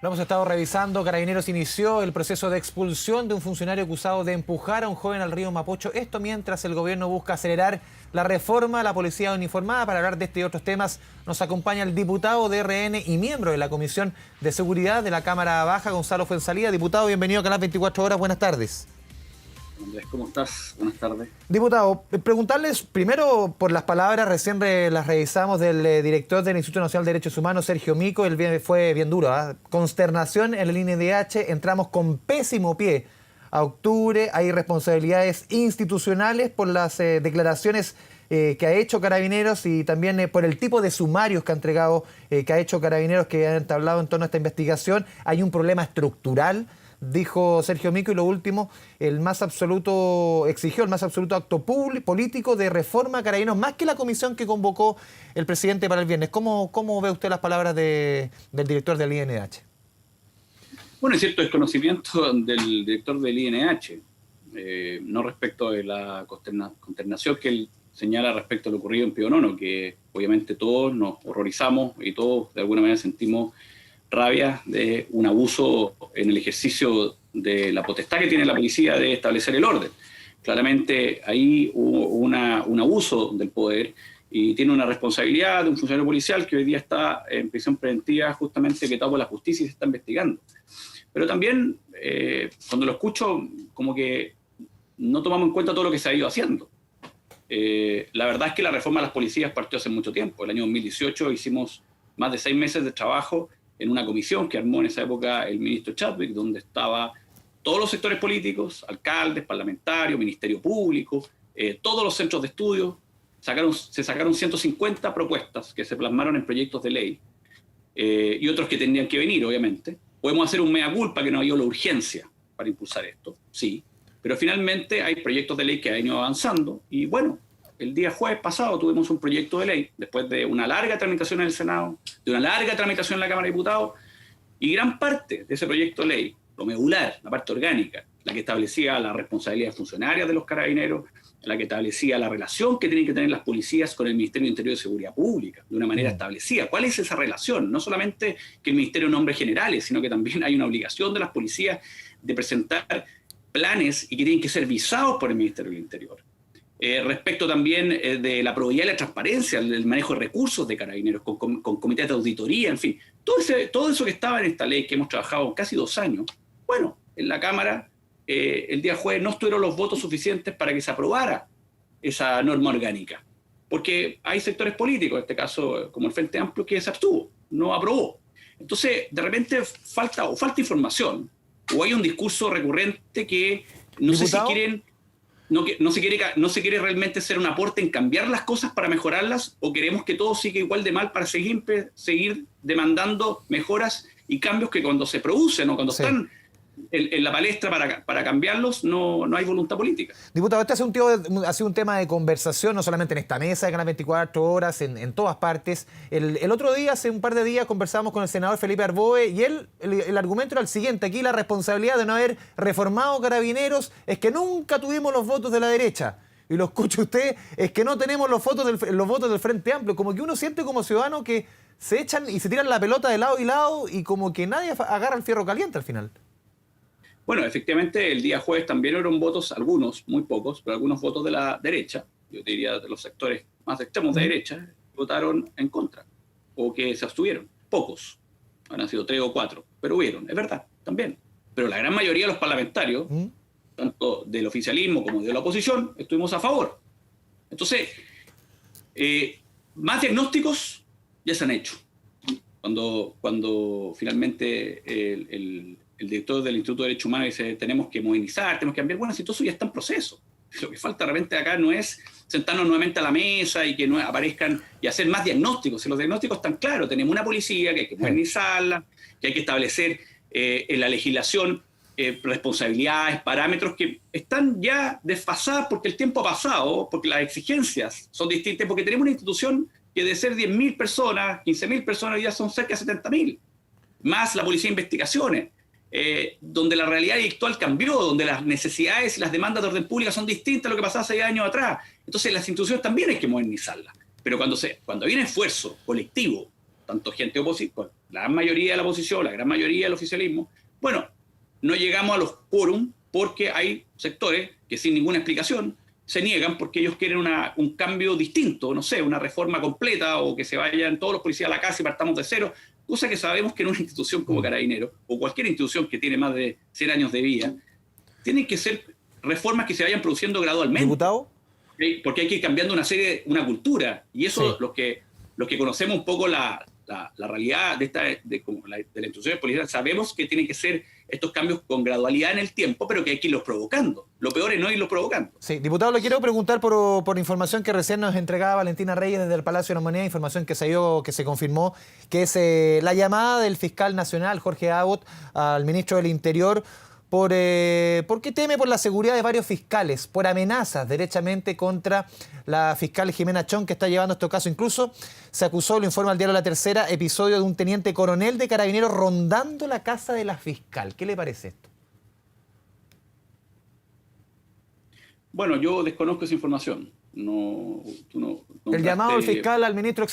Lo hemos estado revisando. Carabineros inició el proceso de expulsión de un funcionario acusado de empujar a un joven al río Mapocho. Esto mientras el gobierno busca acelerar la reforma a la policía uniformada. Para hablar de este y otros temas nos acompaña el diputado de RN y miembro de la Comisión de Seguridad de la Cámara Baja, Gonzalo Fuenzalía. Diputado, bienvenido a Canal 24 Horas. Buenas tardes. Andrés, ¿cómo estás? Buenas tardes. Diputado, preguntarles primero por las palabras, recién las revisamos, del director del Instituto Nacional de Derechos Humanos, Sergio Mico. Fue bien duro, ¿eh? Consternación en la línea INDH, entramos con pésimo pie a octubre, hay responsabilidades institucionales por las declaraciones que ha hecho Carabineros y también por el tipo de sumarios que ha entregado, que ha hecho Carabineros, que han entablado en torno a esta investigación. Hay un problema estructural, dijo Sergio Mico, y lo último, exigió el más absoluto acto político de reforma a Carabineros, más que la comisión que convocó el presidente para el viernes. ¿Cómo ve usted las palabras del director del INDH? Bueno, hay cierto desconocimiento del director del INDH, no respecto de la consternación que él señala respecto a lo ocurrido en Pionono, que obviamente todos nos horrorizamos y todos de alguna manera sentimos rabia de un abuso en el ejercicio de la potestad que tiene la policía de establecer el orden. Claramente ahí hubo un abuso del poder y tiene una responsabilidad de un funcionario policial que hoy día está en prisión preventiva, justamente vetado por la justicia y se está investigando. Pero también, cuando lo escucho, como que no tomamos en cuenta todo lo que se ha ido haciendo. La verdad es que la reforma de las policías partió hace mucho tiempo. El año 2018 hicimos más de 6 meses de trabajo en una comisión que armó en esa época el ministro Chadwick, donde estaban todos los sectores políticos, alcaldes, parlamentarios, ministerio público, todos los centros de estudio. Se sacaron 150 propuestas que se plasmaron en proyectos de ley y otros que tendrían que venir, obviamente. Podemos hacer un mea culpa que no había la urgencia para impulsar esto, sí, pero finalmente hay proyectos de ley que han ido avanzando y bueno, el día jueves pasado tuvimos un proyecto de ley, después de una larga tramitación en el Senado, de una larga tramitación en la Cámara de Diputados, y gran parte de ese proyecto de ley, lo medular, la parte orgánica, la que establecía las responsabilidades funcionarias de los carabineros, la que establecía la relación que tienen que tener las policías con el Ministerio de Interior y Seguridad Pública, de una manera establecida. ¿Cuál es esa relación? No solamente que el Ministerio nombre generales, sino que también hay una obligación de las policías de presentar planes y que tienen que ser visados por el Ministerio del Interior. Respecto también de la probidad y la transparencia, del manejo de recursos de Carabineros, con comités de auditoría, en fin. Todo eso que estaba en esta ley, que hemos trabajado casi 2 años, bueno, en la Cámara, el día jueves no estuvieron los votos suficientes para que se aprobara esa norma orgánica. Porque hay sectores políticos, en este caso como el Frente Amplio, que se abstuvo, no aprobó. Entonces, de repente falta información, o hay un discurso recurrente que no sé si quieren... No se quiere realmente hacer un aporte en cambiar las cosas para mejorarlas, o queremos que todo siga igual de mal para seguir demandando mejoras y cambios que cuando se producen o cuando están en la palestra para cambiarlos no hay voluntad política. Diputado, este ha sido un tema de conversación, no solamente en esta mesa de Canal 24 Horas, en todas partes. El otro día, hace un par de días, conversamos con el senador Felipe Arboe y el argumento era el siguiente: aquí la responsabilidad de no haber reformado Carabineros es que nunca tuvimos los votos de la derecha. Y lo escucha usted, es que no tenemos los votos del Frente Amplio. Como que uno siente como ciudadano que se echan y se tiran la pelota de lado y lado y como que nadie agarra el fierro caliente al final. Bueno, efectivamente, el día jueves también hubo votos, algunos, muy pocos, pero algunos votos de la derecha, yo diría de los sectores más extremos de derecha, votaron en contra, o que se abstuvieron. Pocos, han sido 3 o 4, pero hubieron, es verdad, también. Pero la gran mayoría de los parlamentarios, tanto del oficialismo como de la oposición, estuvimos a favor. Entonces, más diagnósticos ya se han hecho. Cuando finalmente el director del Instituto de Derechos Humanos dice tenemos que modernizar, tenemos que cambiar, bueno, si todo eso ya está en proceso. Lo que falta de repente acá no es sentarnos nuevamente a la mesa y que no aparezcan y hacer más diagnósticos. Si los diagnósticos están claros, tenemos una policía que hay que modernizarla, que hay que establecer en la legislación responsabilidades, parámetros que están ya desfasadas porque el tiempo ha pasado, porque las exigencias son distintas, porque tenemos una institución que de ser 10.000 personas, 15.000 personas, ya son cerca de 70.000, más la policía de investigaciones. Donde la realidad actual cambió, donde las necesidades y las demandas de orden pública son distintas a lo que pasaba hace 10 años atrás. Entonces las instituciones también hay que modernizarlas. Pero cuando hay un esfuerzo colectivo tanto gente oposición, la gran mayoría de la oposición, la gran mayoría del oficialismo. Bueno, no llegamos a los quórum porque hay sectores que sin ninguna explicación se niegan porque ellos quieren un cambio distinto, no sé, una reforma completa o que se vayan todos los policías a la casa y partamos de cero, cosa que sabemos que en una institución como Carabineros o cualquier institución que tiene más de 100 años de vida, tienen que ser reformas que se vayan produciendo gradualmente. ¿Diputado? ¿Okay? Porque hay que ir cambiando una cultura y eso sí. los que conocemos un poco la realidad de la institución policial, sabemos que tienen que ser estos cambios con gradualidad en el tiempo, pero que hay que irlos provocando. Lo peor es no irlos provocando. Sí, diputado, le quiero preguntar por información que recién nos entregaba Valentina Reyes desde el Palacio de la Moneda, información que se confirmó, que es la llamada del fiscal nacional, Jorge Abbott, al ministro del Interior, porque teme por la seguridad de varios fiscales, por amenazas derechamente contra la fiscal Jimena Chong, que está llevando este caso. Incluso se acusó, lo informa el diario La Tercera, episodio de un teniente coronel de Carabineros rondando la casa de la fiscal. ¿Qué le parece esto? Bueno, yo desconozco esa información. El llamado del fiscal al ministro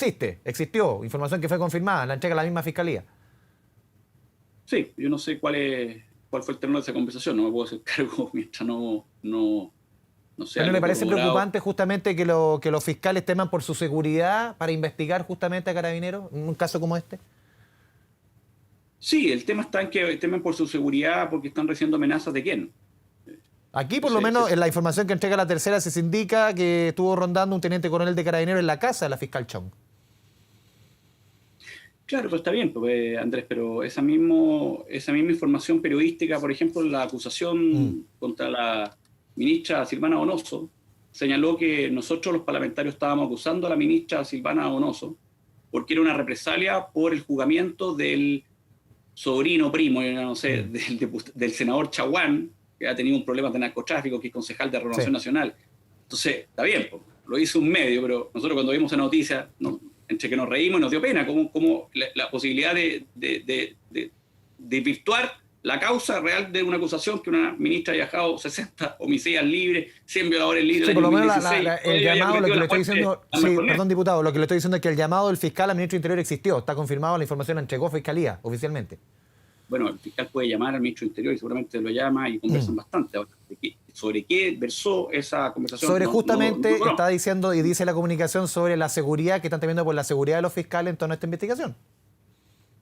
existió, información que fue confirmada, la entrega a la misma fiscalía. Sí, yo no sé cuál fue el tenor de esa conversación, no me puedo hacer cargo mientras no sé. ¿Pero le parece preocupante justamente que los fiscales teman por su seguridad para investigar justamente a Carabineros en un caso como este? Sí, el tema está en que temen por su seguridad porque están recibiendo amenazas de quién. Aquí, por lo menos, en la información que entrega La Tercera se indica que estuvo rondando un teniente coronel de Carabineros en la casa de la fiscal Chong. Claro, pues está bien, pues, Andrés, pero esa misma información periodística, por ejemplo, la acusación contra la ministra Silvana Donoso, señaló que nosotros los parlamentarios estábamos acusando a la ministra Silvana Donoso porque era una represalia por el juzgamiento del sobrino primo, no sé, del senador Chaguán, que ha tenido un problema de narcotráfico, que es concejal de Renovación Nacional. Entonces, está bien, pues, lo hizo un medio, pero nosotros cuando vimos esa noticia, entre que nos reímos y nos dio pena, como la posibilidad de virtuar la causa real de una acusación que una ministra ha viajado 60 homicidas libres, 100 violadores libres. Sí, por lo menos el llamado, lo que le estoy diciendo, perdón, diputado, lo que le estoy diciendo es que el llamado del fiscal al ministro del Interior existió, está confirmado, la información la entregó Fiscalía oficialmente. Bueno, el fiscal puede llamar al ministro del Interior y seguramente lo llama y conversan bastante. Ahora, ¿sobre qué versó esa conversación? Sobre justamente, está diciendo y dice la comunicación sobre la seguridad que están teniendo por la seguridad de los fiscales en torno a esta investigación.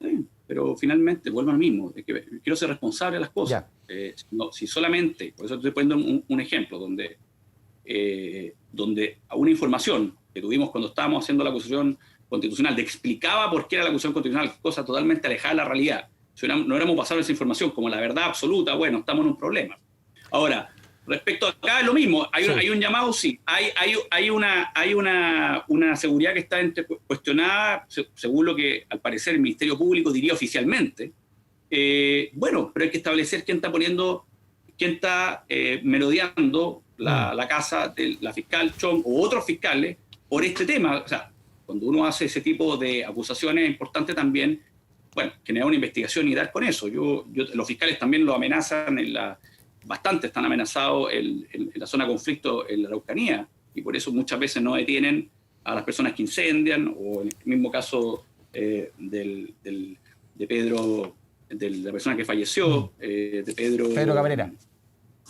Sí, pero finalmente, vuelvo al mismo, es que quiero ser responsable de las cosas. Si solamente, por eso estoy poniendo un ejemplo, donde a una información que tuvimos cuando estábamos haciendo la acusación constitucional, explicaba por qué era la acusación constitucional, cosa totalmente alejada de la realidad. Si no hubiéramos pasado esa información como la verdad absoluta, bueno, estamos en un problema. Ahora, respecto a acá es lo mismo, hay un llamado, sí, hay una seguridad que está cuestionada, según lo que al parecer el Ministerio Público diría oficialmente. Bueno, pero hay que establecer quién está merodeando la casa de la fiscal Chong o otros fiscales por este tema. O sea, cuando uno hace ese tipo de acusaciones es importante también, bueno, generar una investigación y dar con eso. Los fiscales también lo amenazan, bastante están amenazados en la zona de conflicto en la Araucanía, y por eso muchas veces no detienen a las personas que incendian, o en el mismo caso de Pedro, de la persona que falleció, de Pedro Cabrera.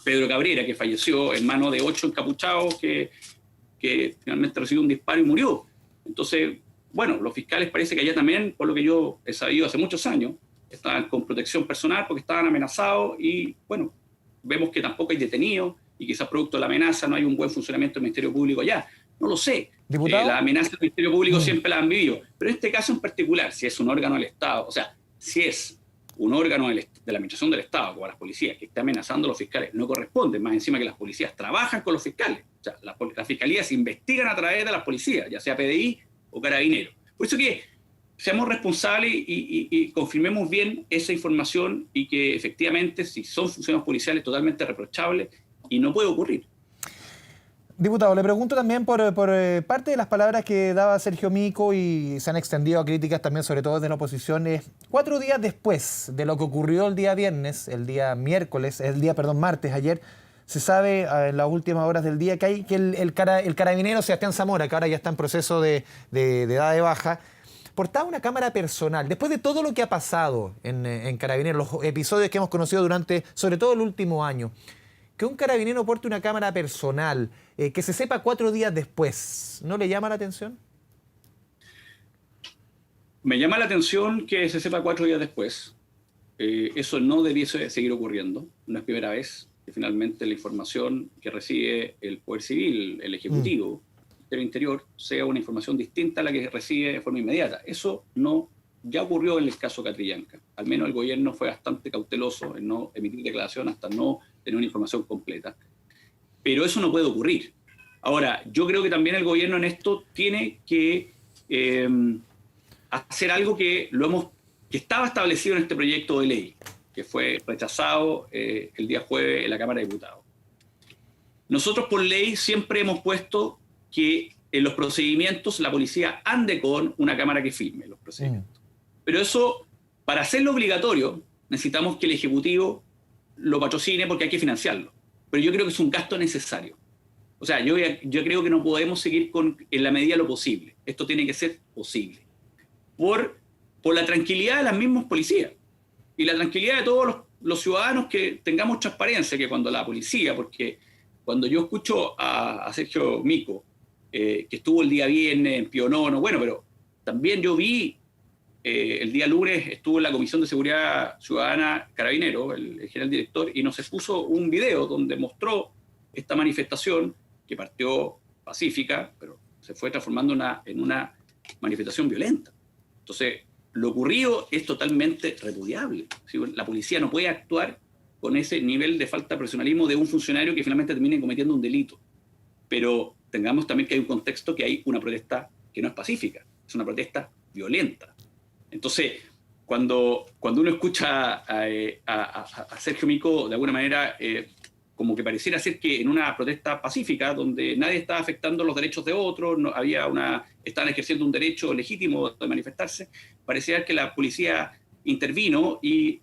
Pedro Cabrera, que falleció en manos de 8 encapuchados que finalmente recibió un disparo y murió. Entonces, bueno, los fiscales parece que allá también, por lo que yo he sabido hace muchos años, estaban con protección personal porque estaban amenazados y, bueno, vemos que tampoco hay detenidos y quizás producto de la amenaza no hay un buen funcionamiento del Ministerio Público allá. No lo sé. La amenaza del Ministerio Público siempre la han vivido. Pero en este caso en particular, si es un órgano del Estado, o sea, si es un órgano de la Administración del Estado, como las policías, que está amenazando a los fiscales, no corresponde. Más encima que las policías trabajan con los fiscales. O sea, las fiscalías investigan a través de las policías, ya sea PDI o Carabineros. Por eso que seamos responsables y confirmemos bien esa información y que efectivamente, si son funciones policiales, totalmente reprochables y no puede ocurrir. Diputado, le pregunto también por parte de las palabras que daba Sergio Mico y se han extendido a críticas también, sobre todo desde la oposición. 4 días después de lo que ocurrió el día martes, ayer, se sabe en las últimas horas del día que el carabinero Sebastián Zamora, que ahora ya está en proceso de edad de baja, portaba una cámara personal, después de todo lo que ha pasado en Carabineros, los episodios que hemos conocido durante, sobre todo el último año, que un carabinero porte una cámara personal, que se sepa 4 días después, ¿no le llama la atención? Me llama la atención que se sepa 4 días después. Eso no debiese seguir ocurriendo. No es primera vez que finalmente la información que recibe el Poder Civil, el Ejecutivo, del Interior, sea una información distinta a la que recibe de forma inmediata. Eso no ya ocurrió en el caso Catrillanca. Al menos el gobierno fue bastante cauteloso en no emitir declaración hasta no tener una información completa. Pero eso no puede ocurrir. Ahora, yo creo que también el gobierno en esto tiene que hacer algo que estaba establecido en este proyecto de ley, que fue rechazado el día jueves en la Cámara de Diputados. Nosotros por ley siempre hemos puesto que en los procedimientos la policía ande con una cámara que firme los procedimientos. Pero eso, para hacerlo obligatorio, necesitamos que el Ejecutivo lo patrocine porque hay que financiarlo. Pero yo creo que es un gasto necesario. O sea, yo creo que no podemos seguir en la medida de lo posible. Esto tiene que ser posible. Por la tranquilidad de las mismas policías y la tranquilidad de todos los ciudadanos que tengamos transparencia, que cuando la policía, porque cuando yo escucho a Sergio Mico, que estuvo el día viernes en Pionono, bueno, pero también yo vi el día lunes, estuvo en la Comisión de Seguridad Ciudadana Carabinero, el general director, y nos expuso un video donde mostró esta manifestación que partió pacífica, pero se fue transformando en una manifestación violenta. Entonces, lo ocurrido es totalmente repudiable. La policía no puede actuar con ese nivel de falta de profesionalismo de un funcionario que finalmente termine cometiendo un delito. Pero tengamos también que hay un contexto que hay una protesta que no es pacífica, es una protesta violenta. Entonces, cuando uno escucha a Sergio Mico, de alguna manera, como que pareciera ser que en una protesta pacífica, donde nadie estaba afectando los derechos de otros, estaban ejerciendo un derecho legítimo de manifestarse, parecía que la policía intervino y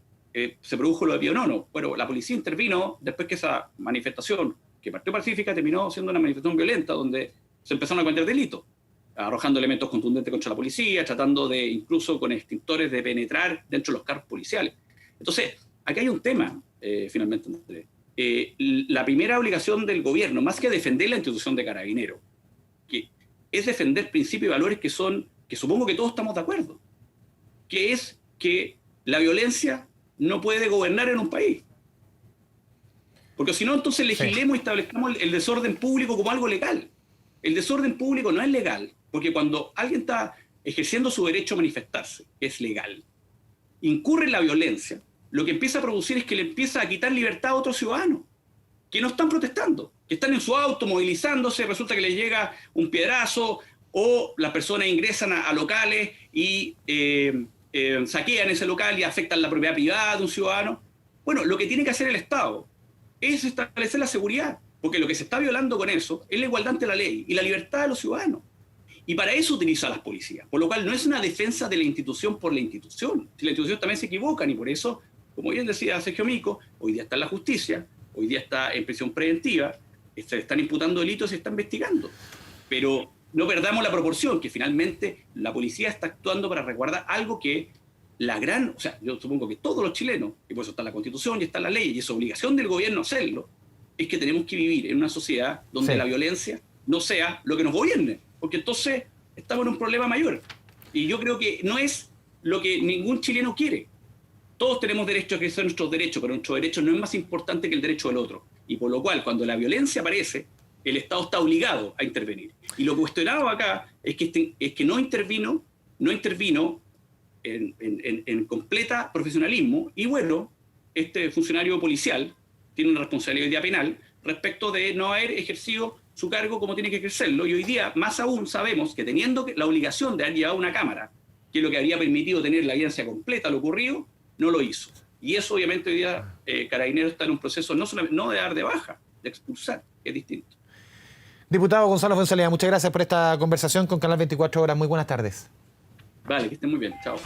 se produjo lo de Pionono. Bueno, la policía intervino después que esa manifestación, que partió pacífica, terminó siendo una manifestación violenta, donde se empezaron a cometer delitos, arrojando elementos contundentes contra la policía, tratando de, incluso con extintores, de penetrar dentro de los carros policiales. Entonces, aquí hay un tema, finalmente, Andrés. La primera obligación del gobierno, más que defender la institución de Carabineros, que es defender principios y valores que supongo que todos estamos de acuerdo, que es que la violencia no puede gobernar en un país. Porque si no, entonces legislemos y establezcamos el desorden público como algo legal. El desorden público no es legal, porque cuando alguien está ejerciendo su derecho a manifestarse, que es legal, incurre en la violencia, lo que empieza a producir es que le empieza a quitar libertad a otros ciudadanos que no están protestando, que están en su auto movilizándose, resulta que les llega un piedrazo o las personas ingresan a locales y saquean ese local y afectan la propiedad privada de un ciudadano. Bueno, lo que tiene que hacer el Estado es establecer la seguridad, porque lo que se está violando con eso es la igualdad ante la ley y la libertad de los ciudadanos. Y para eso utiliza a las policías, por lo cual no es una defensa de la institución por la institución. Si la institución también se equivocan, y por eso, como bien decía Sergio Mico, hoy día está en la justicia, hoy día está en prisión preventiva, se están imputando delitos y se está investigando. Pero no perdamos la proporción, que finalmente la policía está actuando para resguardar algo que o sea, yo supongo que todos los chilenos, y por eso está la Constitución y está la ley, y es obligación del gobierno hacerlo, es que tenemos que vivir en una sociedad donde la violencia no sea lo que nos gobierne, porque entonces estamos en un problema mayor. Y yo creo que no es lo que ningún chileno quiere. Todos tenemos derecho a ejercer nuestros derechos, pero nuestro derecho no es más importante que el derecho del otro. Y por lo cual, cuando la violencia aparece, el Estado está obligado a intervenir. Y lo cuestionado acá es que no intervino en completa profesionalismo. Y bueno, este funcionario policial tiene una responsabilidad penal respecto de no haber ejercido su cargo como tiene que ejercerlo. Y hoy día, más aún, sabemos que teniendo la obligación de haber llevado una cámara, que es lo que habría permitido tener la evidencia completa a lo ocurrido, no lo hizo. Y eso, obviamente, hoy día Carabineros está en un proceso no de dar de baja, de expulsar, que es distinto. Diputado Gonzalo Fuenzalía, muchas gracias por esta conversación con Canal 24 Horas. Muy buenas tardes. Vale, que estén muy bien. Chao.